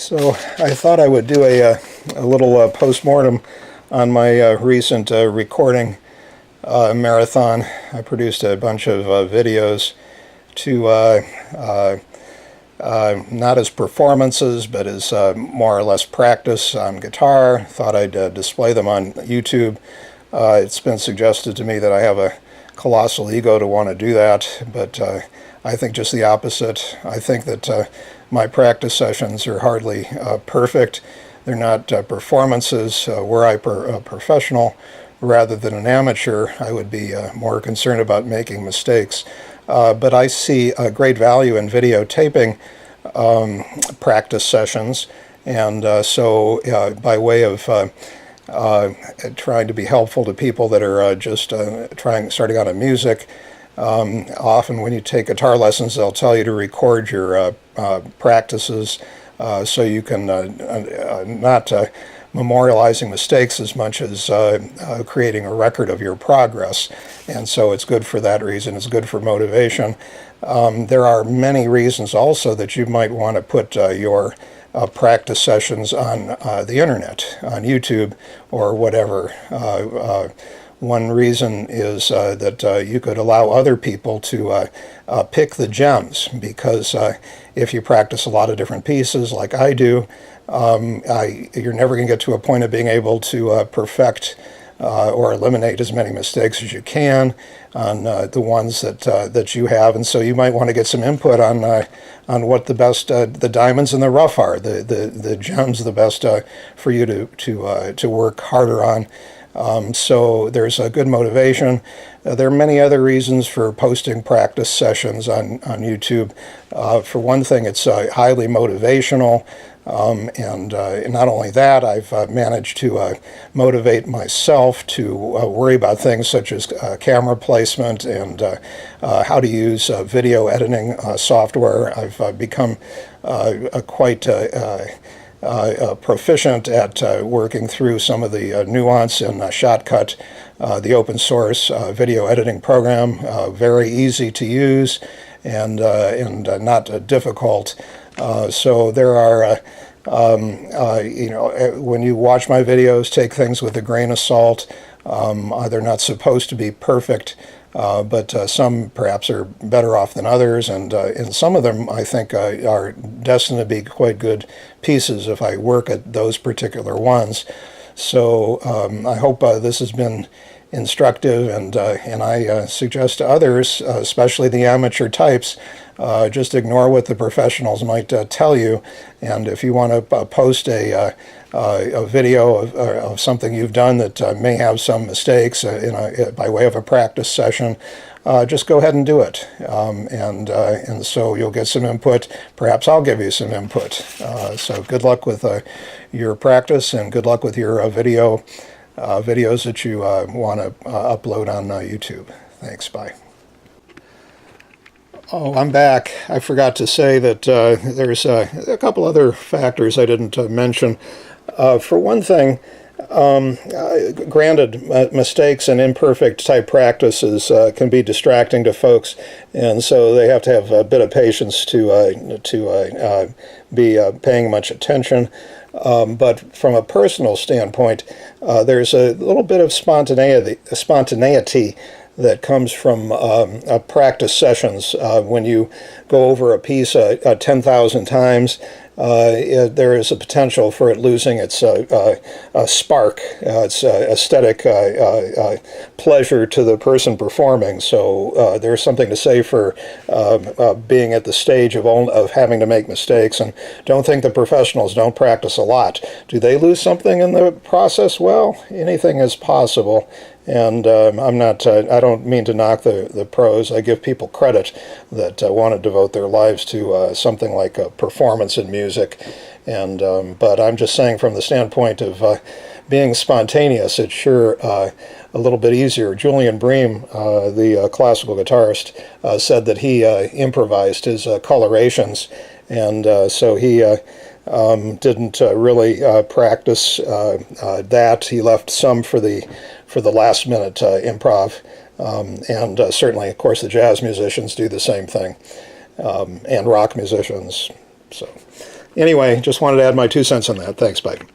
So I thought I would do a little post-mortem on my recent recording marathon. I produced a bunch of videos to not as performances, but as more or less practice on guitar. Thought I'd display them on YouTube. It's been suggested to me that I have a colossal ego to want to do that, but I think just the opposite. I think that my practice sessions are hardly perfect. They're not performances. Were I a professional rather than an amateur, I would be more concerned about making mistakes. But I see a great value in videotaping practice sessions, and so by way of trying to be helpful to people that are just starting out in music. Often when you take guitar lessons, they'll tell you to record your practices so you can not memorializing mistakes as much as creating a record of your progress. And so it's good for that reason. It's good for motivation. There are many reasons also that you might want to put your practice sessions on the internet, on YouTube or whatever. One reason is that you could allow other people to pick the gems, because if you practice a lot of different pieces like I do, you're never going to get to a point of being able to perfect or eliminate as many mistakes as you can on the ones that you have, and so you might want to get some input on what the best the diamonds in the rough are, the gems, the best for you to work harder on. So there's a good motivation. There are many other reasons for posting practice sessions on YouTube. For one thing, it's highly motivational. And not only that, I've managed to motivate myself to worry about things such as camera placement and how to use video editing software. I've become quite proficient at working through some of the nuance and Shotcut, the open source video editing program. Very easy to use and not difficult. So there are, when you watch my videos, take things with a grain of salt. They're not supposed to be perfect, but some perhaps are better off than others, and some of them I think are destined to be quite good pieces if I work at those particular ones. So I hope this has been instructive, and I suggest to others, especially the amateur types, just ignore what the professionals might tell you, and if you want to post a video of something you've done that may have some mistakes by way of a practice session, just go ahead and do it, and so you'll get some input. Perhaps I'll give you some input. So good luck with your practice, and good luck with your videos that you want to upload on YouTube. Thanks. Bye. Oh, I'm back. I forgot to say that there's a couple other factors I didn't mention. For one thing, granted, mistakes and imperfect type practices can be distracting to folks, and so they have to have a bit of patience to be paying much attention. But from a personal standpoint, there's a little bit of spontaneity that comes from practice sessions. When you go over a piece 10,000 times, there is a potential for it losing its spark, its aesthetic pleasure to the person performing. So there's something to say for being at the stage of having to make mistakes. And don't think the professionals don't practice a lot. Do they lose something in the process? Well, anything is possible. And I don't mean to knock the pros. I give people credit that want to devote their lives to something like a performance in music. And but I'm just saying, from the standpoint of being spontaneous, it's sure a little bit easier. Julian Bream, the classical guitarist, said that he improvised his colorations, and so he didn't really practice that. He left some for the last minute improv, and certainly, of course, the jazz musicians do the same thing, and rock musicians. So Anyway, just wanted to add my 2 cents on that. Thanks, bye.